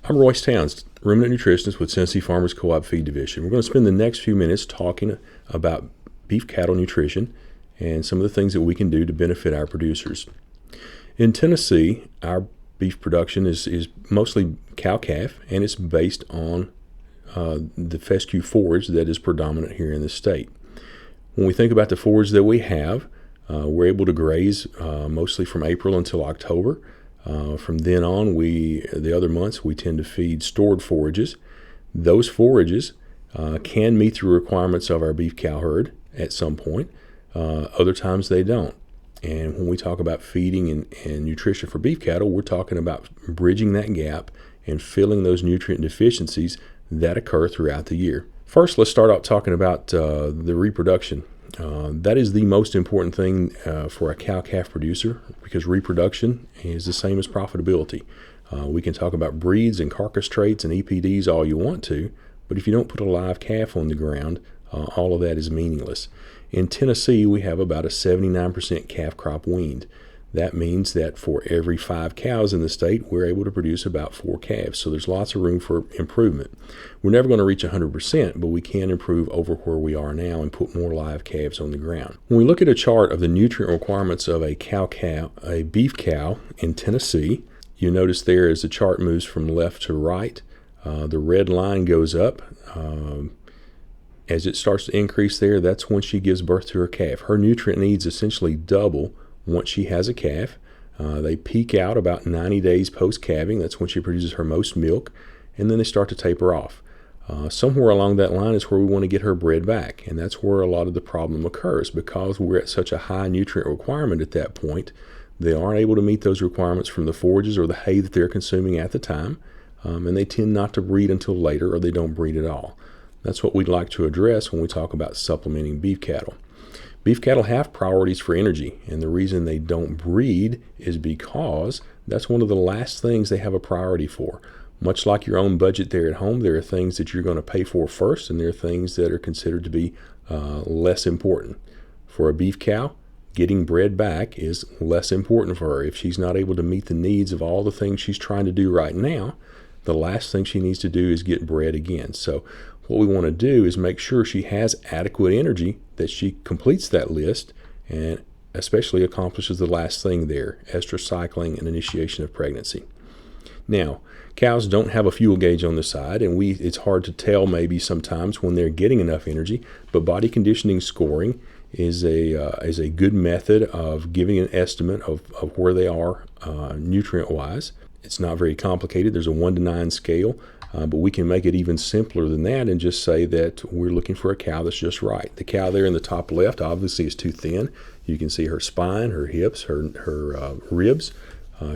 I'm Royce Towns, ruminant nutritionist with Tennessee Farmers Co-op Feed Division. We're going to spend the next few minutes talking about beef cattle nutrition and some of the things that we can do to benefit our producers. In Tennessee, our beef production is mostly cow-calf, and it's based on the fescue forage that is predominant here in the state. When we think about the forage that we have, we're able to graze mostly from April until October. From then on, the other months, we tend to feed stored forages. Those forages can meet the requirements of our beef cow herd at some point. Other times they don't. And when we talk about feeding and nutrition for beef cattle, we're talking about bridging that gap and filling those nutrient deficiencies that occur throughout the year. First, let's start out talking about the reproduction. That is the most important thing for a cow-calf producer, because reproduction is the same as profitability. We can talk about breeds and carcass traits and EPDs all you want to, but if you don't put a live calf on the ground, all of that is meaningless. In Tennessee, we have about a 79% calf crop weaned. That means that for every 5 cows in the state, we're able to produce about 4 calves. So there's lots of room for improvement. We're never going to reach 100%, but we can improve over where we are now and put more live calves on the ground. When we look at a chart of the nutrient requirements of a beef cow in Tennessee, you notice there as the chart moves from left to right, the red line goes up. As it starts to increase there, that's when she gives birth to her calf. Her nutrient needs essentially double once she has a calf. They peak out about 90 days post-calving. That's when she produces her most milk, and then they start to taper off. Somewhere along that line is where we want to get her bred back, and that's where a lot of the problem occurs. Because we're at such a high nutrient requirement at that point, they aren't able to meet those requirements from the forages or the hay that they're consuming at the time, and they tend not to breed until later, or they don't breed at all. That's what we'd like to address when we talk about supplementing beef cattle. Beef cattle have priorities for energy, and the reason they don't breed is because that's one of the last things they have a priority for. Much like your own budget there at home, there are things that you're going to pay for first, and there are things that are considered to be less important. For a beef cow, getting bred back is less important for her. If she's not able to meet the needs of all the things she's trying to do right now, the last thing she needs to do is get bred again. So what we want to do is make sure she has adequate energy, that she completes that list, and especially accomplishes the last thing there, estrus cycling and initiation of pregnancy. Now, cows don't have a fuel gauge on the side, and it's hard to tell maybe sometimes when they're getting enough energy, but body conditioning scoring is a good method of giving an estimate of where they are nutrient-wise. It's not very complicated. There's a 1 to 9 scale. But we can make it even simpler than that and just say that we're looking for a cow that's just right. The cow there in the top left obviously is too thin. You can see her spine, her hips, her ribs.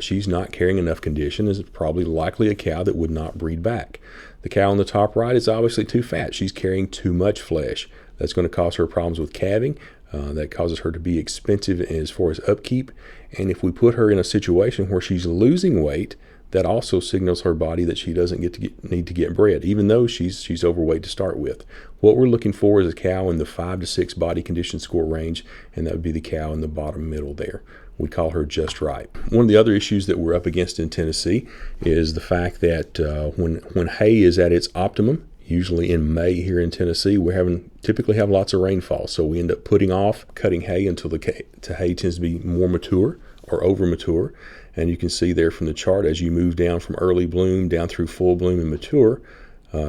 She's not carrying enough condition. Is probably likely a cow that would not breed back. The cow on the top right is obviously too fat. She's carrying too much flesh. That's going to cause her problems with calving. That causes her to be expensive as far as upkeep. And if we put her in a situation where she's losing weight, that also signals her body that she doesn't need to get bred, even though she's overweight to start with. What we're looking for is a cow in the 5 to 6 body condition score range, and that would be the cow in the bottom middle there. We call her just right. One of the other issues that we're up against in Tennessee is the fact that when hay is at its optimum, usually in May here in Tennessee, we typically have lots of rainfall, so we end up putting off cutting hay until the hay tends to be more mature or over mature. And you can see there from the chart, as you move down from early bloom down through full bloom and mature,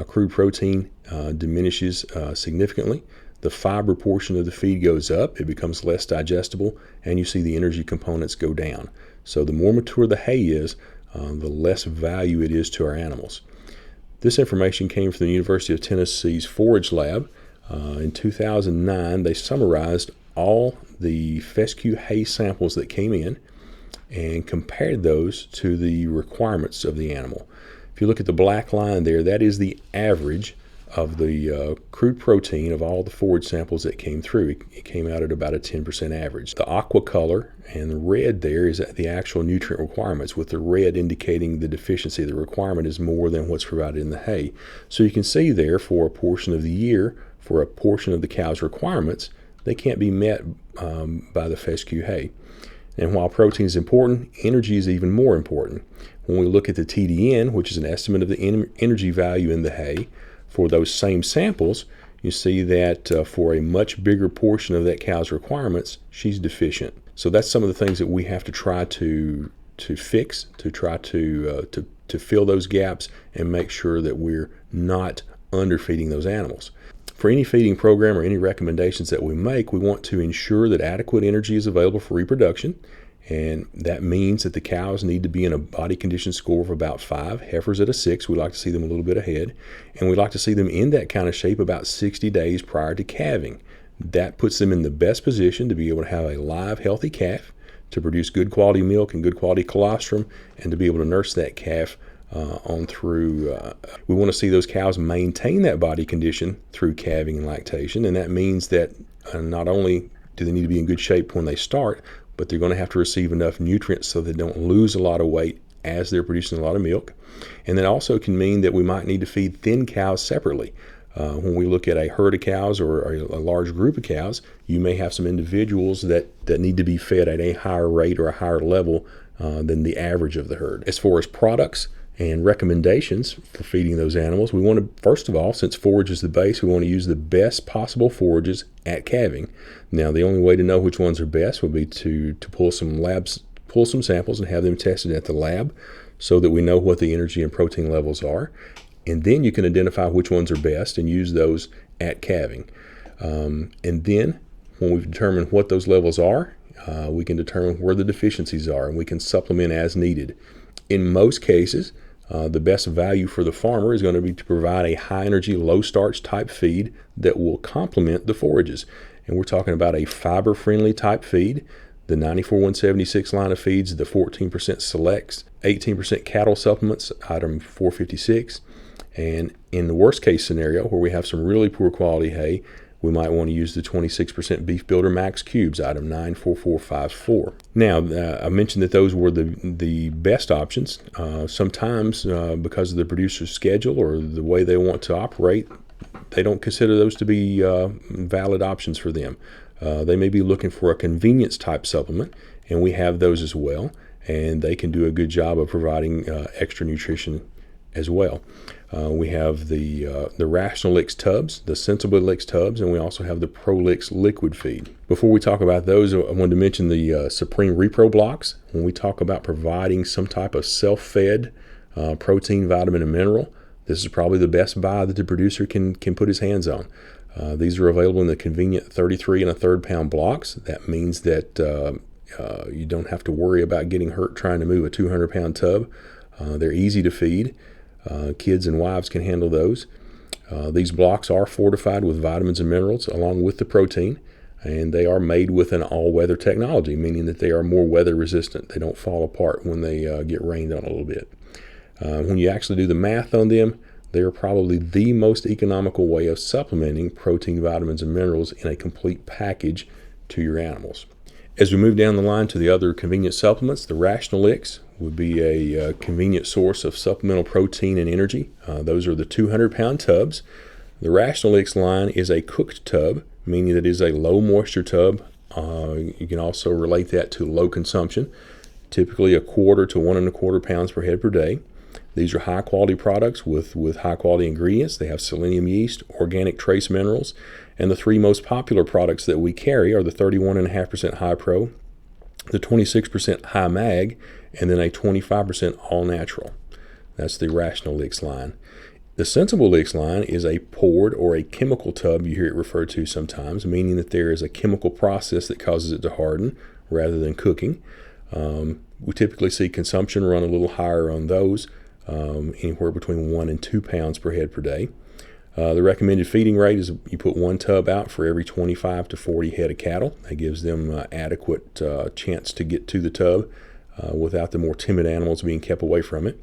crude protein diminishes significantly. The fiber portion of the feed goes up, it becomes less digestible, and you see the energy components go down. So the more mature the hay is, the less value it is to our animals. This information came from the University of Tennessee's Forage Lab. In 2009, they summarized all the fescue hay samples that came in and compared those to the requirements of the animal. If you look at the black line there, that is the average of the crude protein of all the forage samples that came through. It came out at about a 10% average. The aqua color and the red there is the actual nutrient requirements, with the red indicating the deficiency. The requirement is more than what's provided in the hay. So you can see there, for a portion of the year, for a portion of the cow's requirements, they can't be met by the fescue hay. And while protein is important, energy is even more important. When we look at the TDN, which is an estimate of the energy value in the hay, for those same samples, you see that for a much bigger portion of that cow's requirements, she's deficient. So that's some of the things that we have to try to fix, to try to fill those gaps and make sure that we're not underfeeding those animals. For any feeding program or any recommendations that we make, we want to ensure that adequate energy is available for reproduction. And that means that the cows need to be in a body condition score of about 5, heifers at a 6. We like to see them a little bit ahead. And we like to see them in that kind of shape about 60 days prior to calving. That puts them in the best position to be able to have a live, healthy calf, to produce good quality milk and good quality colostrum, and to be able to nurse that calf on through. We want to see those cows maintain that body condition through calving and lactation. And that means that not only do they need to be in good shape when they start, but they're going to have to receive enough nutrients so they don't lose a lot of weight as they're producing a lot of milk. And that also can mean that we might need to feed thin cows separately. When we look at a herd of cows or a large group of cows, you may have some individuals that need to be fed at a higher rate or a higher level than the average of the herd. As far as products and recommendations for feeding those animals, we want to, first of all, since forage is the base, we want to use the best possible forages at calving. Now, the only way to know which ones are best would be to pull some samples and have them tested at the lab so that we know what the energy and protein levels are. And then you can identify which ones are best and use those at calving. And then when we've determined what those levels are, we can determine where the deficiencies are, and we can supplement as needed. In most cases, the best value for the farmer is going to be to provide a high energy, low starch type feed that will complement the forages. And we're talking about a fiber friendly type feed. The 94-176 line of feeds, the 14% selects, 18% cattle supplements, item 456. And in the worst case scenario, where we have some really poor quality hay, we might want to use the 26% Beef Builder Max Cubes, item 94454. Now, I mentioned that those were the best options. Sometimes, because of the producer's schedule or the way they want to operate, they don't consider those to be valid options for them. They may be looking for a convenience type supplement, and we have those as well, and they can do a good job of providing extra nutrition as well. We have the Rationalix tubs, the Sensiblix tubs, and we also have the Prolix liquid feed. Before we talk about those, I wanted to mention the Supreme Repro blocks. When we talk about providing some type of self-fed protein, vitamin, and mineral, this is probably the best buy that the producer can put his hands on. These are available in the convenient 33 1/3 pound blocks. That means that you don't have to worry about getting hurt trying to move a 200-pound tub. They're easy to feed. Kids and wives can handle those. These blocks are fortified with vitamins and minerals along with the protein, and they are made with an all-weather technology, meaning that they are more weather resistant. They don't fall apart when they get rained on a little bit. When you actually do the math on them, they are probably the most economical way of supplementing protein, vitamins, and minerals in a complete package to your animals. As we move down the line to the other convenient supplements, the Rationalix would be a convenient source of supplemental protein and energy. Those are the 200-pound tubs. The Rationalix line is a cooked tub, meaning that it is a low moisture tub. You can also relate that to low consumption, typically 1/4 to 1 1/4 pounds per head per day. These are high quality products with high quality ingredients. They have selenium yeast, organic trace minerals, and the three most popular products that we carry are the 31.5% high pro, the 26% high mag, and then a 25% all natural. That's the Rationalix line. The Sensiblix line is a poured or a chemical tub, you hear it referred to sometimes, meaning that there is a chemical process that causes it to harden rather than cooking. We typically see consumption run a little higher on those, anywhere between 1 and 2 pounds per head per day. The recommended feeding rate is you put 1 tub out for every 25 to 40 head of cattle. That gives them adequate chance to get to the tub without the more timid animals being kept away from it.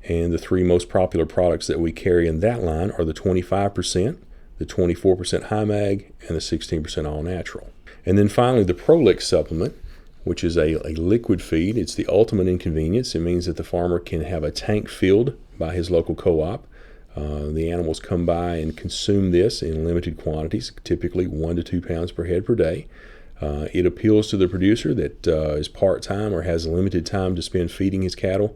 And the three most popular products that we carry in that line are the 25%, the 24% high mag, and the 16% all natural. And then finally, the Prolix supplement, which is a liquid feed. It's the ultimate inconvenience. It means that the farmer can have a tank filled by his local co-op. The animals come by and consume this in limited quantities, typically 1 to 2 pounds per head per day. It appeals to the producer that is part-time or has limited time to spend feeding his cattle.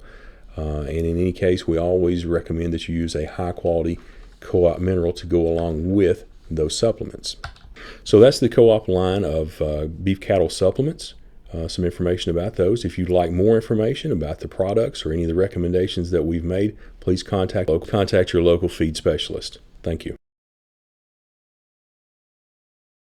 And in any case, we always recommend that you use a high-quality co-op mineral to go along with those supplements. So that's the co-op line of beef cattle supplements. Some information about those. If you'd like more information about the products or any of the recommendations that we've made, please contact your local feed specialist. Thank you.